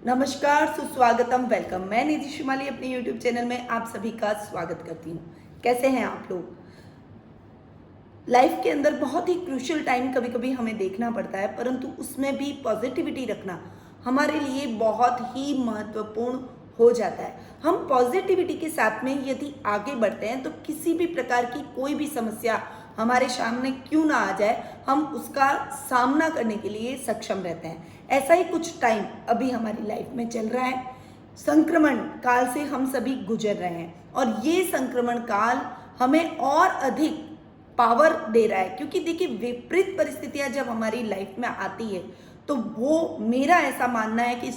नमस्कार, सुस्वागतम, वेलकम। मैं निधि शिमाली अपने YouTube चैनल में आप सभी का स्वागत करती हूँ। कैसे हैं आप लोग? लाइफ के अंदर बहुत ही क्रूशियल टाइम कभी कभी हमें देखना पड़ता है, परंतु उसमें भी पॉजिटिविटी रखना हमारे लिए बहुत ही महत्वपूर्ण हो जाता है। हम पॉजिटिविटी के साथ में यदि आगे बढ़ते हैं तो किसी भी प्रकार की कोई भी समस्या हमारे सामने क्यों ना आ जाए, हम उसका सामना करने के लिए सक्षम रहते हैं। ऐसा ही कुछ टाइम अभी हमारी लाइफ में चल रहा है। संक्रमण काल से हम सभी गुजर रहे हैं और ये संक्रमण काल हमें और अधिक पावर दे रहा है, क्योंकि देखिए विपरीत परिस्थितियां जब हमारी लाइफ में आती है तो वो, मेरा ऐसा मानना है कि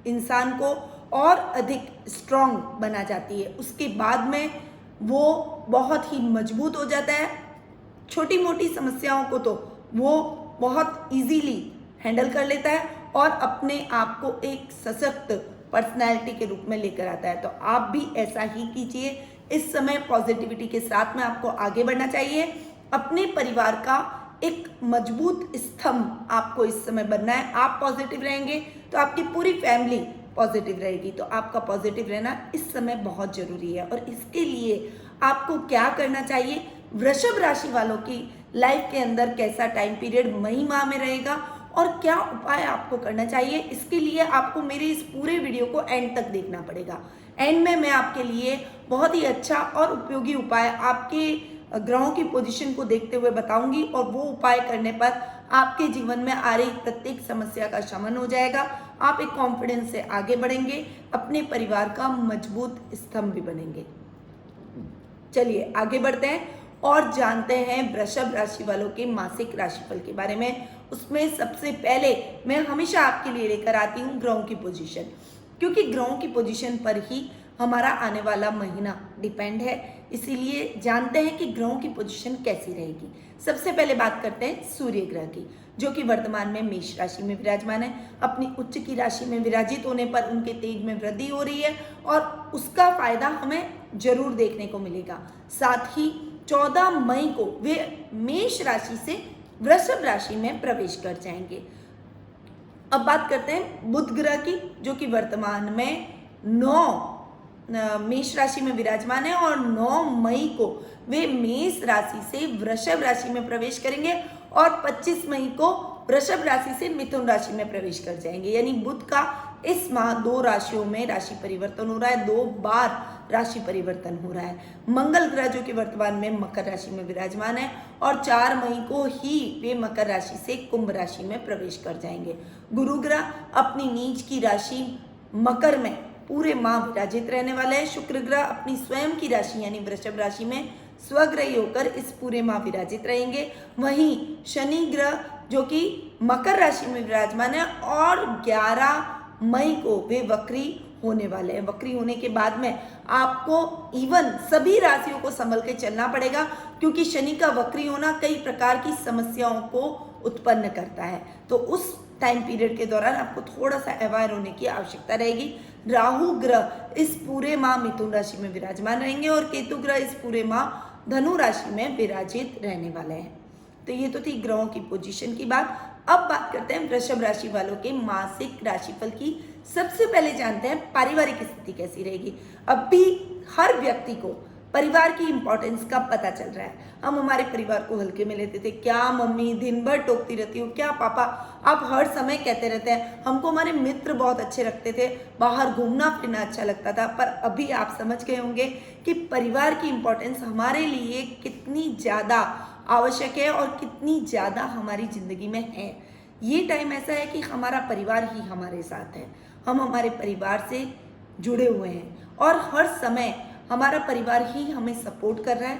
इंसान को और अधिक स्ट्रांग बना जाती है। उसके बाद में वो बहुत ही मजबूत हो जाता है। छोटी मोटी समस्याओं को तो वो बहुत इजीली हैंडल कर लेता है और अपने आप को एक सशक्त पर्सनैलिटी के रूप में लेकर आता है। तो आप भी ऐसा ही कीजिए। इस समय पॉजिटिविटी के साथ में आपको आगे बढ़ना चाहिए। अपने परिवार का एक मजबूत स्तंभ आपको इस समय बनना है। आप पॉजिटिव रहेंगे तो आपकी पूरी फैमिली पॉजिटिव रहेगी। तो आपका पॉजिटिव रहना इस समय बहुत जरूरी है। और इसके लिए आपको क्या करना चाहिए? वृषभ राशि वालों की लाइफ के अंदर कैसा टाइम पीरियड मई माह में रहेगा और क्या उपाय आपको करना चाहिए, इसके लिए आपको मेरे इस पूरे वीडियो को एंड तक देखना पड़ेगा। एंड में मैं आपके लिए बहुत ही अच्छा और उपयोगी उपाय आपके ग्रहों की पोजीशन को देखते हुए बताऊंगी और वो उपाय करने पर आपके जीवन में आ रही प्रत्येक समस्या का शमन हो जाएगा। आप एक कॉन्फिडेंस से आगे बढ़ेंगे, अपने परिवार का मजबूत स्तंभ भी बनेंगे। चलिए आगे बढ़ते हैं और जानते हैं वृषभ राशि वालों के मासिक राशिफल के बारे में। उसमें सबसे पहले मैं हमेशा आपके लिए लेकर आती हूँ ग्रहों की पोजीशन, क्योंकि ग्रहों की पोजीशन पर ही हमारा आने वाला महीना डिपेंड है। इसीलिए जानते हैं कि ग्रहों की पोजीशन कैसी रहेगी। सबसे पहले बात करते हैं सूर्य ग्रह की, जो कि वर्तमान में मेष राशि में विराजमान है। अपनी उच्च की राशि में विराजित होने पर उनके तेज में वृद्धि हो रही है और उसका फायदा हमें जरूर देखने को मिलेगा। साथ ही 14 मई को वे मेष राशि से वृषभ राशि में प्रवेश कर जाएंगे। अब बात करते हैं बुध ग्रह की, जो कि वर्तमान में 9 मेष राशि में विराजमान है और 9 मई को वे मेष राशि से वृषभ राशि में प्रवेश करेंगे और 25 मई को वृषभ राशि से मिथुन राशि में प्रवेश कर जाएंगे। यानी बुध का इस माह 2 राशियों में राशि परिवर्तन हो रहा है, 2 बार राशि परिवर्तन हो रहा है। मंगल ग्रह, जो कि वर्तमान में मकर राशि में विराजमान है और 4 मई को ही वे मकर राशि से कुंभ राशि में प्रवेश कर जाएंगे। गुरु ग्रह अपनी नीच की राशि मकर में पूरे माह विराजित रहने वाले हैं। शुक्र ग्रह अपनी स्वयं की राशि यानी वृषभ राशि में स्वग्रही होकर इस पूरे माह विराजित रहेंगे। वहीं शनि ग्रह, जो कि मकर राशि में विराजमान है और 11 मई को वे वक्री होने वाले हैं। वक्री होने के बाद में आपको इवन सभी राशियों को संभल के चलना पड़ेगा, क्योंकि शनि का वक्री होना कई प्रकार की समस्याओं को उत्पन्न करता है। तो उस टाइम पीरियड के दौरान आपको थोड़ा सा अवेयर होने की आवश्यकता रहेगी। राहु ग्रह इस पूरे माह मिथुन राशि में विराजमान रहेंगे और केतु ग्रह इस पूरे माह धनु राशि में विराजित रहने वाले हैं। तो ये तो थी ग्रहों की पोजीशन की बात। अब बात करते हैं वृषभ राशि वालों के मासिक राशिफल की। सबसे पहले जानते हैं पारिवारिक स्थिति कैसी रहेगी। अब भी हर व्यक्ति को परिवार की इंपॉर्टेंस का पता चल रहा है। हम हमारे परिवार को हल्के में लेते थे। क्या मम्मी दिन भर टोकती रहती हो, क्या पापा आप हर समय कहते रहते हैं। हमको हमारे मित्र बहुत अच्छे लगते थे, बाहर घूमना फिरना अच्छा लगता था। पर अभी आप समझ गए होंगे कि परिवार की इंपॉर्टेंस हमारे लिए कितनी ज़्यादा आवश्यक है और कितनी ज़्यादा हमारी ज़िंदगी में है। ये टाइम ऐसा है कि हमारा परिवार ही हमारे साथ है। हम हमारे परिवार से जुड़े हुए हैं और हर समय हमारा परिवार ही हमें सपोर्ट कर रहा है,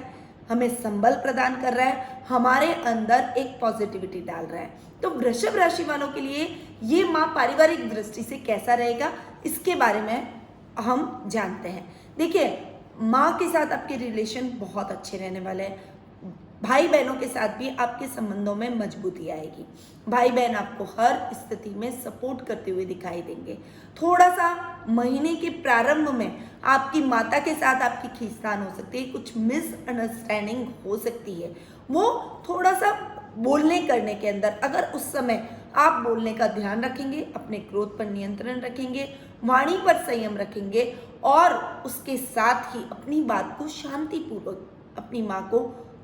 हमें संबल प्रदान कर रहा है, हमारे अंदर एक पॉजिटिविटी डाल रहा है। तो वृषभ राशि वालों के लिए ये माह पारिवारिक दृष्टि से कैसा रहेगा, इसके बारे में हम जानते हैं। देखिए, माँ के साथ आपके रिलेशन बहुत अच्छे रहने वाले हैं। भाई बहनों के साथ भी आपके संबंधों में मजबूती आएगी। भाई बहन आपको हर स्थिति में सपोर्ट करते हुए दिखाई देंगे। थोड़ा सा महीने के प्रारंभ में आपकी माता के साथ आपकी खींचतान हो सकती है, कुछ मिसअंडरस्टैंडिंग हो सकती है। वो थोड़ा सा बोलने करने के अंदर अगर उस समय आप बोलने का ध्यान रखेंगे, अपने क्रोध पर नियंत्रण रखेंगे, वाणी पर संयम रखेंगे और उसके साथ ही अपनी बात को शांतिपूर्वक अपनी माँ को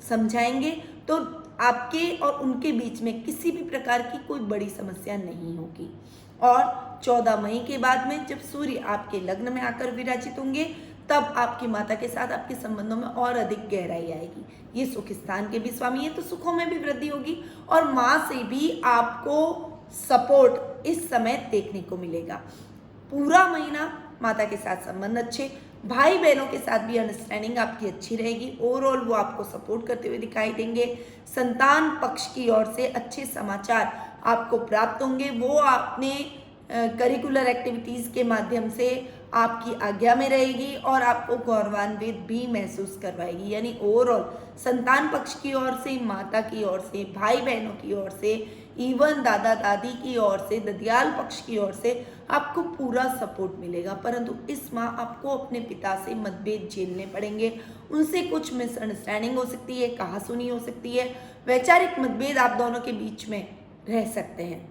समझाएंगे, तो आपके और उनके बीच में किसी भी प्रकार की कोई बड़ी समस्या नहीं होगी। और 14 मई के बाद में जब सूर्य आपके लग्न में आकर विराजित होंगे, तब आपकी माता के साथ आपके संबंधों में और अधिक गहराई आएगी। ये सुख स्थान के भी स्वामी है, तो सुखों में भी वृद्धि होगी और माँ से भी आपको सपोर्ट इस समय देखने को मिलेगा। पूरा महीना माता के साथ संबंध अच्छे, भाई बहनों के साथ भी अंडरस्टैंडिंग आपकी अच्छी रहेगी। ओवरऑल वो आपको सपोर्ट करते हुए दिखाई देंगे। संतान पक्ष की ओर से अच्छे समाचार आपको प्राप्त होंगे, वो आपने करिकुलर एक्टिविटीज़ के माध्यम से आपकी आज्ञा में रहेगी और आपको गौरवान्वित भी महसूस करवाएगी। यानी ओवरऑल संतान पक्ष की ओर से, माता की ओर से, भाई बहनों की ओर से, इवन दादा दादी की ओर से, ददियाल पक्ष की ओर से आपको पूरा सपोर्ट मिलेगा। परंतु इस माह आपको अपने पिता से मतभेद झेलने पड़ेंगे, उनसे कुछ मिसअंडरस्टैंडिंग हो सकती है, कहासुनी हो सकती है, वैचारिक मतभेद आप दोनों के बीच में रह सकते हैं।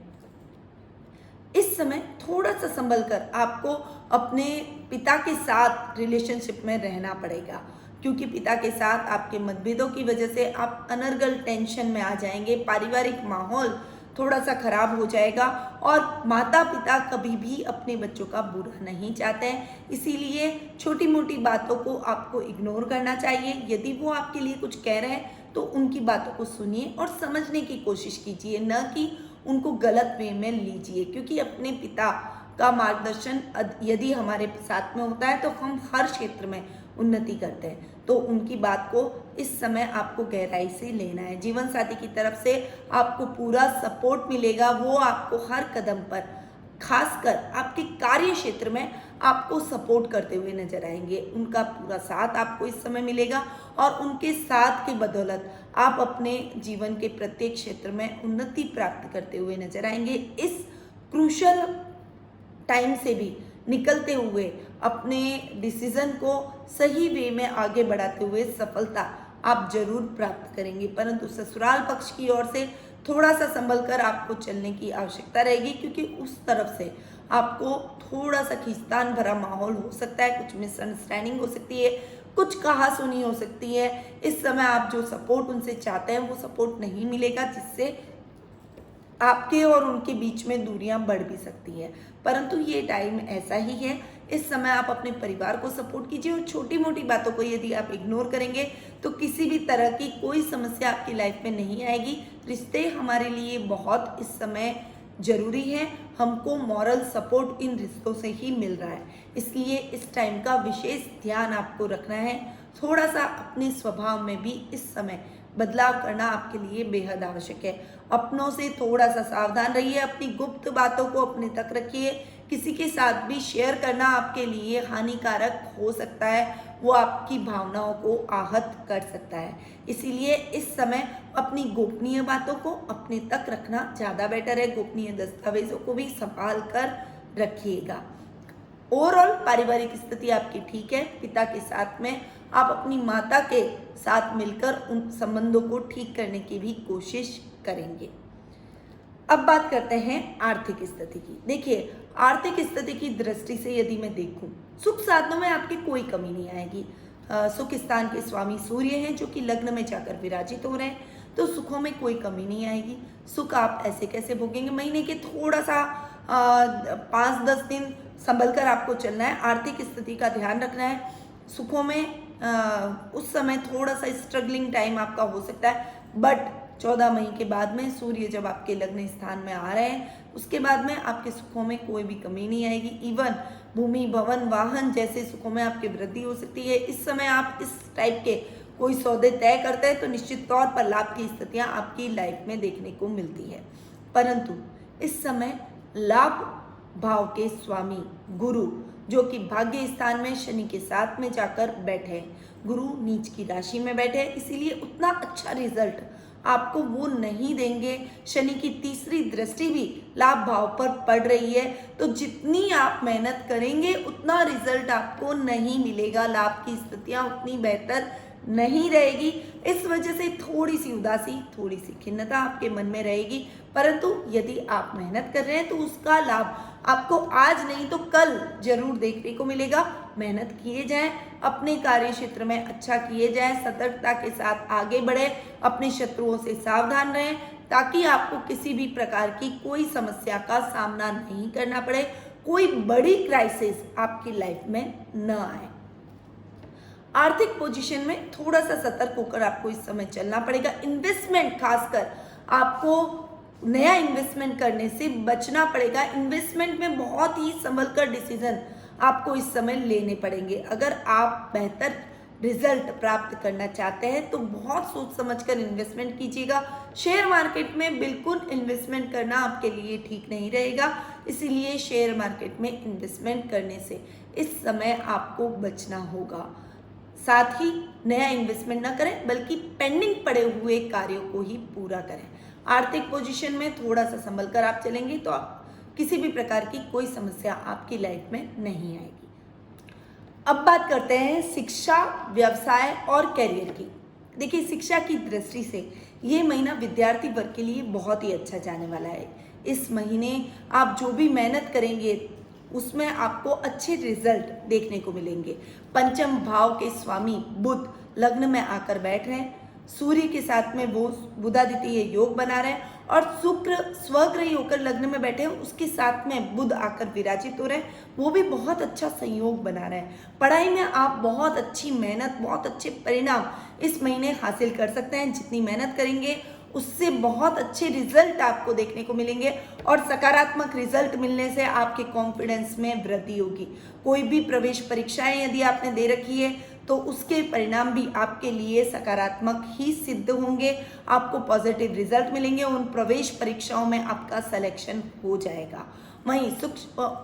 इस समय थोड़ा सा संभल कर आपको अपने पिता के साथ रिलेशनशिप में रहना पड़ेगा, क्योंकि पिता के साथ आपके मतभेदों की वजह से आप अनर्गल टेंशन में आ जाएंगे, पारिवारिक माहौल थोड़ा सा खराब हो जाएगा और माता पिता कभी भी अपने बच्चों का बुरा नहीं चाहते हैं। इसीलिए छोटी मोटी बातों को आपको इग्नोर करना चाहिए। यदि वो आपके लिए कुछ कह रहे हैं तो उनकी बातों को सुनिए और समझने की कोशिश कीजिए, न कि उनको गलत वे में लीजिए, क्योंकि अपने पिता का मार्गदर्शन यदि हमारे साथ में होता है तो हम हर क्षेत्र में उन्नति करते हैं। तो उनकी बात को इस समय आपको गहराई से लेना है। जीवन साथी की तरफ से आपको पूरा सपोर्ट मिलेगा, वो आपको हर कदम पर, खासकर आपके कार्य क्षेत्र में आपको सपोर्ट करते हुए नजर आएंगे। उनका पूरा साथ आपको इस समय मिलेगा और उनके साथ के बदौलत आप अपने जीवन के प्रत्येक क्षेत्र में उन्नति प्राप्त करते हुए नजर आएंगे। इस क्रूशल टाइम से भी निकलते हुए अपने डिसीजन को सही वे में आगे बढ़ाते हुए सफलता आप जरूर प्राप्त करेंगे। परंतु ससुराल पक्ष की ओर से थोड़ा सा संभल कर आपको चलने की आवश्यकता रहेगी, क्योंकि उस तरफ से आपको थोड़ा सा खींचतान भरा माहौल हो सकता है, कुछ मिसअंडरस्टैंडिंग हो सकती है, कुछ कहासुनी हो सकती है। इस समय आप जो सपोर्ट उनसे चाहते हैं वो सपोर्ट नहीं मिलेगा, जिससे आपके और उनके बीच में दूरियां बढ़ भी सकती है। परंतु ये टाइम ऐसा ही है, इस समय आप अपने परिवार को सपोर्ट कीजिए और छोटी मोटी बातों को यदि आप इग्नोर करेंगे तो किसी भी तरह की कोई समस्या आपकी लाइफ में नहीं आएगी। रिश्ते हमारे लिए बहुत इस समय जरूरी है, हमको मॉरल सपोर्ट इन रिश्तों से ही मिल रहा है, इसलिए इस टाइम का विशेष ध्यान आपको रखना है। थोड़ा सा अपने स्वभाव में भी इस समय बदलाव करना आपके लिए बेहद आवश्यक है। अपनों से थोड़ा सा सावधान रहिए, अपनी गुप्त बातों को अपने तक रखिए। किसी के साथ भी शेयर करना आपके लिए हानिकारक हो सकता है, वो आपकी भावनाओं को आहत कर सकता है। इसीलिए इस समय अपनी गोपनीय बातों को अपने तक रखना ज़्यादा बेटर है। गोपनीय दस्तावेजों को भी संभाल कर रखिएगा। ओवरऑल पारिवारिक स्थिति आपकी ठीक है। पिता के साथ में आप अपनी माता के साथ मिलकर उन संबंधों को ठीक करने की भी कोशिश करेंगे। अब बात करते हैं आर्थिक स्थिति की। देखिए, आर्थिक स्थिति की दृष्टि से यदि मैं देखूं, सुख साधनों में आपकी कोई कमी नहीं आएगी। सुख स्थान के स्वामी सूर्य हैं, जो कि लग्न में जाकर विराजित हो रहे हैं, तो सुखों में कोई कमी नहीं आएगी। सुख आप ऐसे कैसे भोगेंगे, महीने के थोड़ा सा 5-10 दिन संभल कर आपको चलना है, आर्थिक स्थिति का ध्यान रखना है। सुखों में उस समय थोड़ा सा स्ट्रगलिंग टाइम आपका हो सकता है, बट 14 मई के बाद में सूर्य जब आपके लग्न स्थान में आ रहे हैं, उसके बाद में आपके सुखों में कोई भी कमी नहीं आएगी। इवन भूमि, भवन, वाहन जैसे सुखों में आपकी वृद्धि हो सकती है। इस समय आप इस टाइप के कोई सौदे तय करते हैं तो निश्चित तौर पर लाभ की स्थितियां आपकी लाइफ में देखने को मिलती है। परंतु इस समय लाभ भाव के स्वामी गुरु, जो कि भाग्य स्थान में शनि के साथ में जाकर बैठे हैं, गुरु नीच की राशि में बैठे हैं, इसीलिए उतना अच्छा रिजल्ट आपको वो नहीं देंगे। शनि की तीसरी दृष्टि भी लाभ भाव पर पड़ रही है, तो जितनी आप मेहनत करेंगे उतना रिजल्ट आपको नहीं मिलेगा। लाभ की स्थितियां उतनी बेहतर नहीं रहेगी। इस वजह से थोड़ी सी उदासी, थोड़ी सी खिन्नता आपके मन में रहेगी, परंतु यदि आप मेहनत कर रहे हैं तो उसका लाभ आपको आज नहीं तो कल जरूर देखने को मिलेगा। मेहनत किए जाएं, अपने कार्य क्षेत्र में अच्छा किए जाएं, सतर्कता के साथ आगे बढ़े, अपने शत्रुओं से सावधान रहें ताकि आपको किसी भी प्रकार की कोई समस्या का सामना नहीं करना पड़े, कोई बड़ी क्राइसिस आपकी लाइफ में न आए। आर्थिक पोजीशन में थोड़ा सा सतर्क होकर आपको इस समय चलना पड़ेगा। इन्वेस्टमेंट खासकर आपको नया इन्वेस्टमेंट करने से बचना पड़ेगा। इन्वेस्टमेंट में बहुत ही संभल कर डिसीजन आपको इस समय लेने पड़ेंगे। अगर आप बेहतर रिजल्ट प्राप्त करना चाहते हैं तो बहुत सोच समझकर इन्वेस्टमेंट कीजिएगा। शेयर मार्केट में बिल्कुल इन्वेस्टमेंट करना आपके लिए ठीक नहीं रहेगा, इसीलिए शेयर मार्केट में इन्वेस्टमेंट करने से इस समय आपको बचना होगा। साथ ही नया इन्वेस्टमेंट न करें बल्कि पेंडिंग पड़े हुए कार्यों को ही पूरा करें। आर्थिक पोजीशन में थोड़ा सा संभल कर आप चलेंगे तो किसी भी प्रकार की कोई समस्या आपकी लाइफ में नहीं आएगी। अब बात करते हैं शिक्षा, व्यवसाय और करियर की। देखिए, शिक्षा की दृष्टि से ये महीना विद्यार्थी वर्ग के लिए बहुत ही अच्छा जाने वाला है। इस महीने आप जो भी मेहनत करेंगे उसमें आपको अच्छे रिजल्ट देखने को मिलेंगे। पंचम भाव के स्वामी बुध लग्न में आकर बैठ रहे हैं, सूर्य के साथ में वो बुधादित्य योग बना रहे हैं और शुक्र स्वग्रही होकर लग्न में बैठे हैं, उसके साथ में बुध आकर विराजित हो रहे हैं, वो भी बहुत अच्छा संयोग बना रहे हैं। पढ़ाई में आप बहुत अच्छी मेहनत, बहुत अच्छे परिणाम इस महीने हासिल कर सकते हैं। जितनी मेहनत करेंगे उससे बहुत अच्छे रिजल्ट आपको देखने को मिलेंगे और सकारात्मक रिजल्ट मिलने से आपके कॉन्फिडेंस में वृद्धि होगी। कोई भी प्रवेश परीक्षाएं यदि आपने दे रखी है तो उसके परिणाम भी आपके लिए सकारात्मक ही सिद्ध होंगे, आपको पॉजिटिव रिजल्ट मिलेंगे, उन प्रवेश परीक्षाओं में आपका सिलेक्शन हो जाएगा। वहीं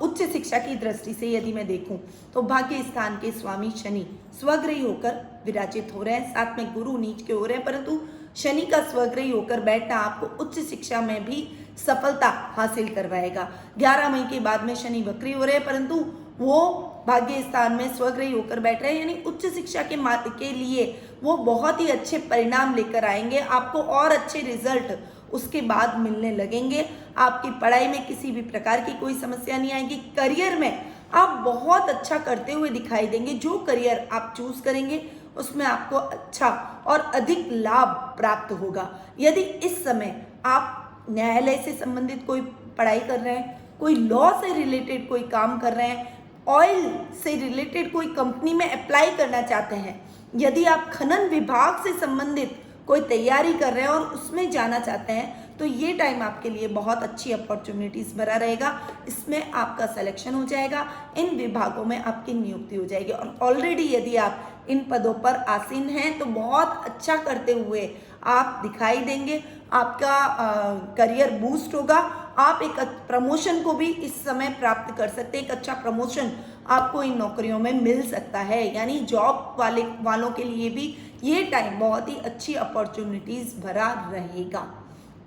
उच्च शिक्षा की दृष्टि से यदि मैं देखूं तो भाग्य स्थान के स्वामी शनि स्वग्रही होकर विराजित हो रहे हैं, साथ में गुरु नीच के हो रहे हैं, परंतु शनि का स्वग्रही होकर बैठना आपको उच्च शिक्षा में भी सफलता हासिल करवाएगा। 11 मई के बाद में शनि वक्री हो रहे हैं, परंतु वो भाग्य स्थान में स्वग्रही होकर बैठ रहे हैं, यानी उच्च शिक्षा के मार्ग के लिए वो बहुत ही अच्छे परिणाम लेकर आएंगे। आपको और अच्छे रिजल्ट उसके बाद मिलने लगेंगे। आपकी पढ़ाई में किसी भी प्रकार की कोई समस्या नहीं आएगी। करियर में आप बहुत अच्छा करते हुए दिखाई देंगे। जो करियर आप चूज करेंगे उसमें आपको अच्छा और अधिक लाभ प्राप्त होगा। यदि इस समय आप न्यायालय से संबंधित कोई पढ़ाई कर रहे हैं, कोई लॉ से रिलेटेड कोई काम कर रहे हैं, ऑयल से रिलेटेड कोई कंपनी में अप्लाई करना चाहते हैं, यदि आप खनन विभाग से संबंधित कोई तैयारी कर रहे हैं और उसमें जाना चाहते हैं तो ये टाइम आपके लिए बहुत अच्छी अपॉर्चुनिटीज़ भरा रहेगा। इसमें आपका सिलेक्शन हो जाएगा, इन विभागों में आपकी नियुक्ति हो जाएगी और ऑलरेडी यदि आप इन पदों पर आसीन हैं तो बहुत अच्छा करते हुए आप दिखाई देंगे। आपका करियर बूस्ट होगा। आप एक प्रमोशन को भी इस समय प्राप्त कर सकते हैं। एक अच्छा प्रमोशन आपको इन नौकरियों में मिल सकता है, यानी जॉब वालों के लिए भी ये टाइम बहुत ही अच्छी अपॉर्चुनिटीज़ भरा रहेगा।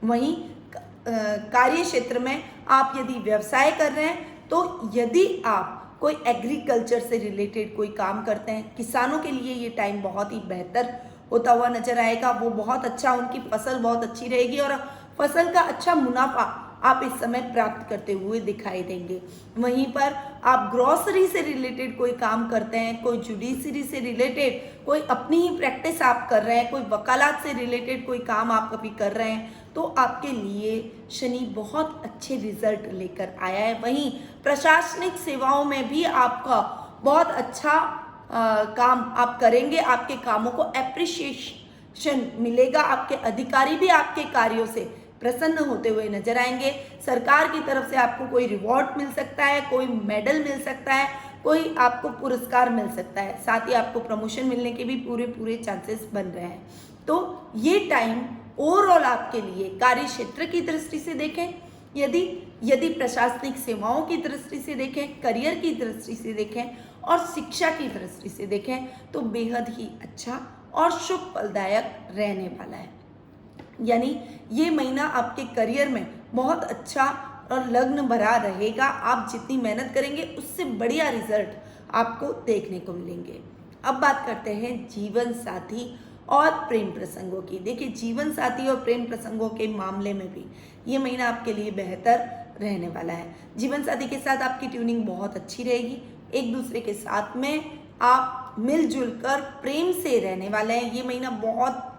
वहीं कार्य क्षेत्र में आप यदि व्यवसाय कर रहे हैं तो यदि आप कोई एग्रीकल्चर से रिलेटेड कोई काम करते हैं, किसानों के लिए ये टाइम बहुत ही बेहतर होता हुआ नजर आएगा। वो बहुत अच्छा, उनकी फसल बहुत अच्छी रहेगी और फसल का अच्छा मुनाफा आप इस समय प्राप्त करते हुए दिखाई देंगे। वहीं पर आप ग्रोसरी से रिलेटेड कोई काम करते हैं, कोई जुडिशरी से रिलेटेड कोई अपनी ही प्रैक्टिस आप कर रहे हैं, कोई वकालत से रिलेटेड कोई काम आप कभी कर रहे हैं तो आपके लिए शनि बहुत अच्छे रिजल्ट लेकर आया है। वहीं प्रशासनिक सेवाओं में भी आपका बहुत अच्छा काम आप करेंगे। आपके कामों को एप्रिशिएशन मिलेगा। आपके अधिकारी भी आपके कार्यों से प्रसन्न होते हुए नजर आएंगे। सरकार की तरफ से आपको कोई रिवॉर्ड मिल सकता है, कोई मेडल मिल सकता है, कोई आपको पुरस्कार मिल सकता है। साथ ही आपको प्रमोशन मिलने के भी पूरे चांसेस बन रहे हैं। तो ये टाइम ओवरऑल आपके लिए कार्य क्षेत्र की दृष्टि से देखें, यदि प्रशासनिक सेवाओं की दृष्टि से देखें, करियर की दृष्टि से देखें और शिक्षा की दृष्टि से देखें तो बेहद ही अच्छा और शुभ फलदायक रहने वाला है। यानी ये महीना आपके करियर में बहुत अच्छा और लग्न भरा रहेगा। आप जितनी मेहनत करेंगे उससे बढ़िया रिजल्ट आपको देखने को मिलेंगे। अब बात करते हैं जीवन साथी और प्रेम प्रसंगों की। देखिए, जीवन साथी और प्रेम प्रसंगों के मामले में भी ये महीना आपके लिए बेहतर रहने वाला है। जीवन साथी के साथ आपकी ट्यूनिंग बहुत अच्छी रहेगी। एक दूसरे के साथ में आप मिलजुल कर प्रेम से रहने वाले हैं। ये महीना बहुत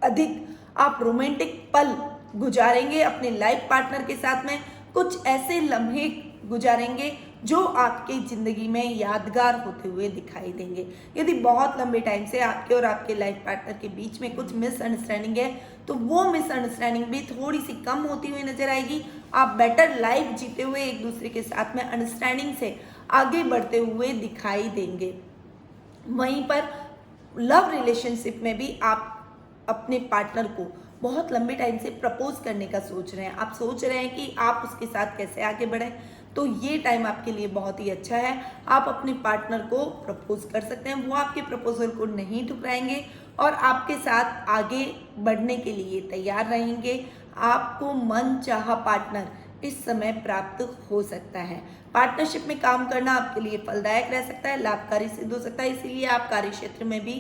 अधिक आप रोमांटिक पल गुजारेंगे अपने लाइफ पार्टनर के साथ में। कुछ ऐसे लम्हे गुजारेंगे जो आपके ज़िंदगी में यादगार होते हुए दिखाई देंगे। यदि बहुत लंबे टाइम से आपके और आपके लाइफ पार्टनर के बीच में कुछ मिसअंडरस्टैंडिंग है तो वो मिसअंडरस्टैंडिंग भी थोड़ी सी कम होती हुई नजर आएगी। आप बेटर लाइफ जीते हुए एक दूसरे के साथ में अंडरस्टैंडिंग से आगे बढ़ते हुए दिखाई देंगे। वहीं पर लव रिलेशनशिप में भी आप अपने पार्टनर को बहुत लंबे टाइम से प्रपोज करने का सोच रहे हैं। आप सोच रहे हैं कि आप उसके साथ कैसे आगे बढ़ें, तो ये टाइम आपके लिए बहुत ही अच्छा है। आप अपने पार्टनर को प्रपोज कर सकते हैं, वो आपके प्रपोजल को नहीं ठुकराएंगे और आपके साथ आगे बढ़ने के लिए तैयार रहेंगे। आपको मन चाहा पार्टनर इस समय प्राप्त हो सकता है। पार्टनरशिप में काम करना आपके लिए फलदायक रह सकता है, लाभकारी सिद्ध हो सकता है, इसीलिए आप कार्य क्षेत्र में भी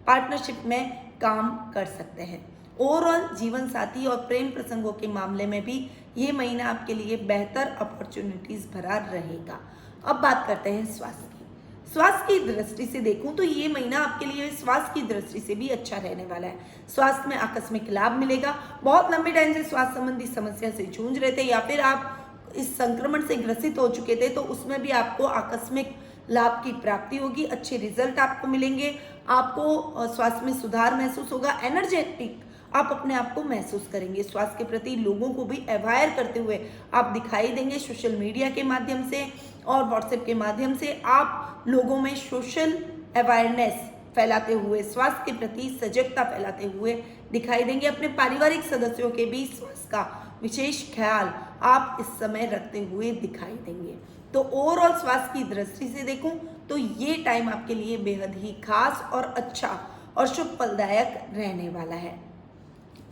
पार्टनरशिप में काम कर सकते हैं। ओवरऑल जीवन साथी और प्रेम प्रसंगों के मामले में भी ये महीना आपके लिए बेहतर अपॉर्चुनिटीज भरा रहेगा। अब बात करते हैं स्वास्थ्य की। स्वास्थ्य की दृष्टि से देखूं तो ये महीना आपके लिए स्वास्थ्य की दृष्टि से भी अच्छा रहने वाला है। स्वास्थ्य में आकस्मिक लाभ मिलेगा। बहुत लंबे टाइम से स्वास्थ्य संबंधी समस्या से जूझ रहे थे या फिर आप इस संक्रमण से ग्रसित हो चुके थे तो उसमें भी आपको आकस्मिक लाभ की प्राप्ति होगी। अच्छे रिजल्ट आपको मिलेंगे। आपको स्वास्थ्य में सुधार महसूस होगा। एनर्जेटिक आप अपने आप को महसूस करेंगे। स्वास्थ्य के प्रति लोगों को भी अवेयर करते हुए आप दिखाई देंगे। सोशल मीडिया के माध्यम से और व्हाट्सएप के माध्यम से आप लोगों में सोशल अवेयरनेस फैलाते हुए, स्वास्थ्य के प्रति सजगता फैलाते हुए दिखाई देंगे। अपने पारिवारिक सदस्यों के भी स्वास्थ्य का विशेष ख्याल आप इस समय रखते हुए दिखाई देंगे। तो ओवरऑल स्वास्थ्य की दृष्टि से देखूं तो ये टाइम आपके लिए बेहद ही खास और अच्छा और शुभ फलदायक रहने वाला है।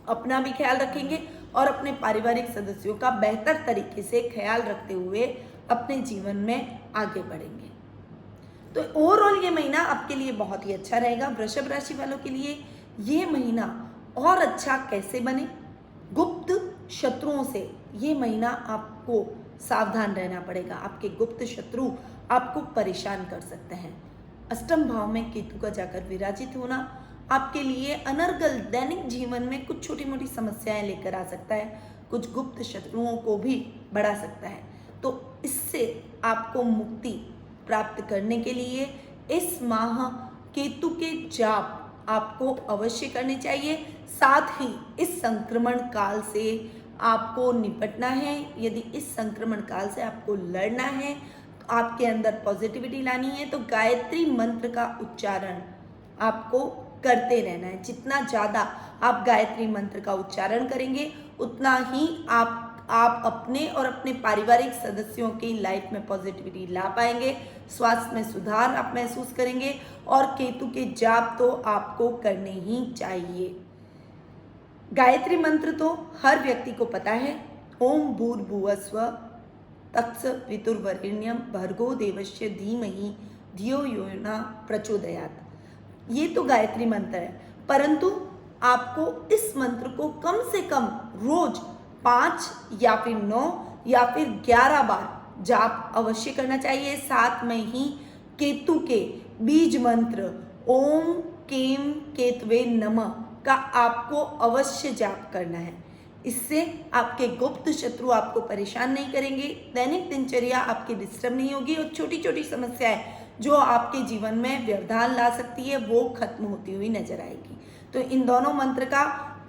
अपना भी ख्याल रखेंगे और अपने पारिवारिक सदस्यों का बेहतर तरीके से ख्याल रखते हुए अपने जीवन में आगे बढ़ेंगे। तो ओवरऑल ये महीना आपके लिए बहुत ही अच्छा रहेगा। वृषभ राशि वालों के लिए ये महीना और अच्छा कैसे बने? गुप्त शत्रुओं से ये महीना आपको सावधान रहना पड़ेगा। आपके गुप्त शत्रु आपको परेशान कर सकते हैं। अष्टम भाव में केतु का जाकर विराजित होना आपके लिए अनर्गल दैनिक जीवन में कुछ छोटी मोटी समस्याएं लेकर आ सकता है, कुछ गुप्त शत्रुओं को भी बढ़ा सकता है। तो इससे आपको मुक्ति प्राप्त करने के लिए इस माह केतु के जाप आपको अवश्य करने चाहिए। साथ ही इस संक्रमण काल से आपको निपटना है। यदि इस संक्रमण काल से आपको लड़ना है, तो आपके अंदर पॉजिटिविटी लानी है, तो गायत्री मंत्र का उच्चारण आपको करते रहना है। जितना ज़्यादा आप गायत्री मंत्र का उच्चारण करेंगे उतना ही आप अपने और अपने पारिवारिक सदस्यों की लाइफ में पॉजिटिविटी ला पाएंगे। स्वास्थ्य में सुधार आप महसूस करेंगे और केतु के जाप तो आपको करने ही चाहिए। गायत्री मंत्र तो हर व्यक्ति को पता है। ओम भूर्भुवस्व तत्सवितुर्वरेण्यं भर्गो देवस्य धीमहि धियो यो न प्रचोदयात्। ये तो गायत्री मंत्र है, परंतु आपको इस मंत्र को कम से कम रोज 5 या फिर 9 या फिर 11 बार जाप अवश्य करना चाहिए। साथ में ही केतु के बीज मंत्र ओम केम केतवे नमः का आपको अवश्य जाप करना है। इससे आपके गुप्त शत्रु आपको परेशान नहीं करेंगे, दैनिक दिनचर्या आपकी डिस्टर्ब नहीं होगी और छोटी छोटी समस्याएं जो आपके जीवन में व्यवधान ला सकती है वो खत्म होती हुई नजर आएगी। तो इन दोनों मंत्र का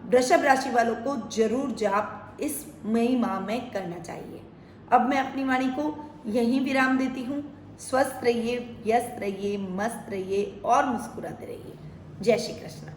वृषभ राशि वालों को जरूर जाप इस मई माह में करना चाहिए। अब मैं अपनी वाणी को यहीं विराम देती हूँ। स्वस्थ रहिए, व्यस्त रहिए, मस्त रहिए और मुस्कुराते रहिए। जय श्री कृष्ण।